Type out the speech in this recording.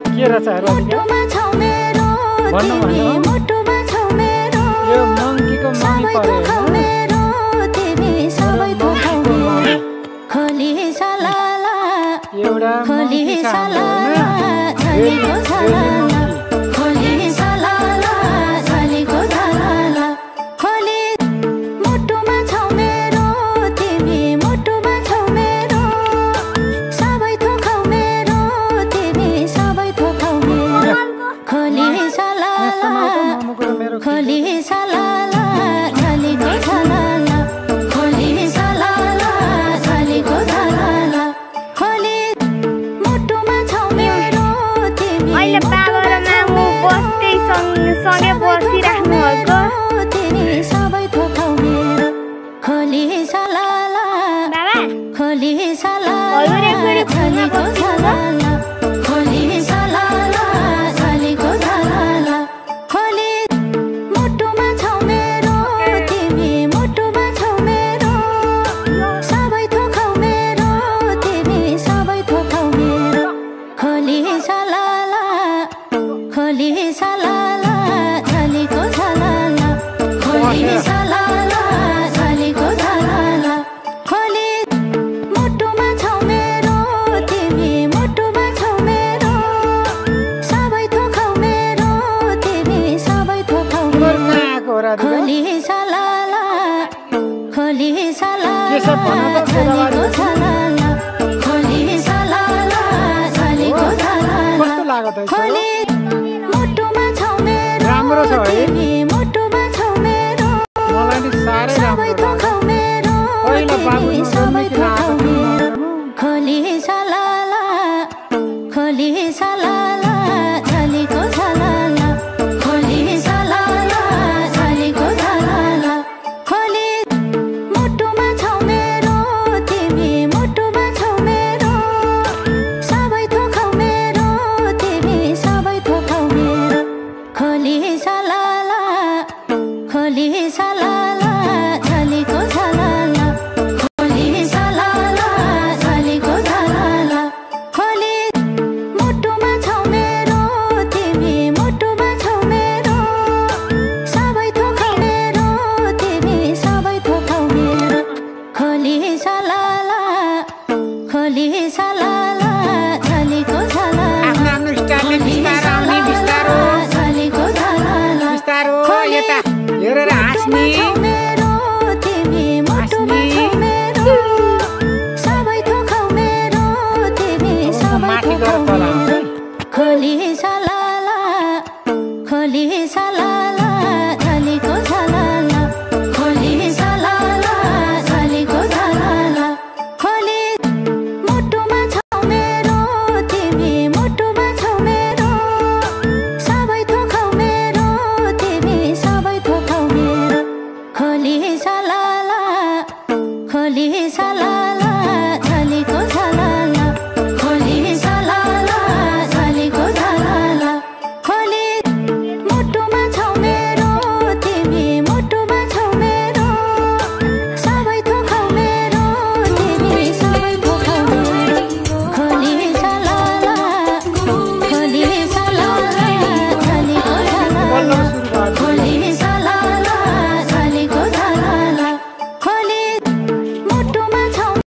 के रहेछ मुटुमा छौ मेरो भन्नु तिमी भन्नु मुटुमा छौ मेरो यो मङ्कीको मम्मी सबै पर्यो थोक मेरो तिमी सबै थोक मेरो खोली सलाला एउटा खोली मङ्की छ हाम्रो सलाला झलीको सलाला होइन खोली सलाला झलीको सलाला खोली मुटुमा छौ मेरो तिमी मुटुमा छौ मेरो सबै थोक मेरो तिमी सबै थोक मेरो खोली सलाला खोली सलाला झलीको सलाला खोली सलाला झलीको सलाला खोली मुटुमा छौ मेरो तिमी अहिले बाबा र मामु बस्दै सँगै बसिराख्नु भएको तिमी सबै थोक मेरो खोली सलाला बाबा खोली सलाला हजुर एकचोटि फोनमा झलीको सलाला खोली सलाला झलीको सलाला खोली मुटुमा छौ मेरो तिमी मुटुमा छौ मेरो सबै थोक मेरो तिमी सबै थोक मेरो खोली सलाला खोली सलाला झलीको सलाला खोली सलाला झलीको सलाला खोली मुटुमा छौ मेरो तिमी मुटुमा छौ मेरो सबै थोक मेरो तिमी सबै थोक मेरो खोली सलाला खोली सलाला झलीको सलाला खोली सलाला झलीको सलाला कस्तो लाग्यो त खोली मुटुमा छौ मेरो राम्रो छ है तिमी मुटुमा छौ मेरो मलाई नि साह्रै सबै राम्रो थोक लाग्यो मेरो पहिला तिमी बाबुसँग सबै किन थोक आएको मेरो खोली सलाला खोली सलाला झलीको सलाला खोली सलाला झलीको सलाला खोली मुटुमा छौ मेरो तिमी मुटुमा छौ मेरो सबै थोक मेरो तिमी सबै थोक मेरो खोली सलाला खोली सलाला झलीको सलाला खोली सलाला झलीको सलाला खोली मुटुमा छौ मेरो तिमी मुटुमा छौ मेरो सबै थोक मेरो तिमी सबै थोक मेरो खोली सलाला खोली सलाला झलीको सलाला आफ्नो स्टाइलले बिस्तारो आउने बिस्तारो झलीको सलाला बिस्तारो यता हेरेर हाँस्ने छौ मेरो तिमी मुटुमा छौ मेरो सबै थोक मेरो तिमी सबै माथि थोक गएर तल आउँछ मेरो खोली सलाला खोली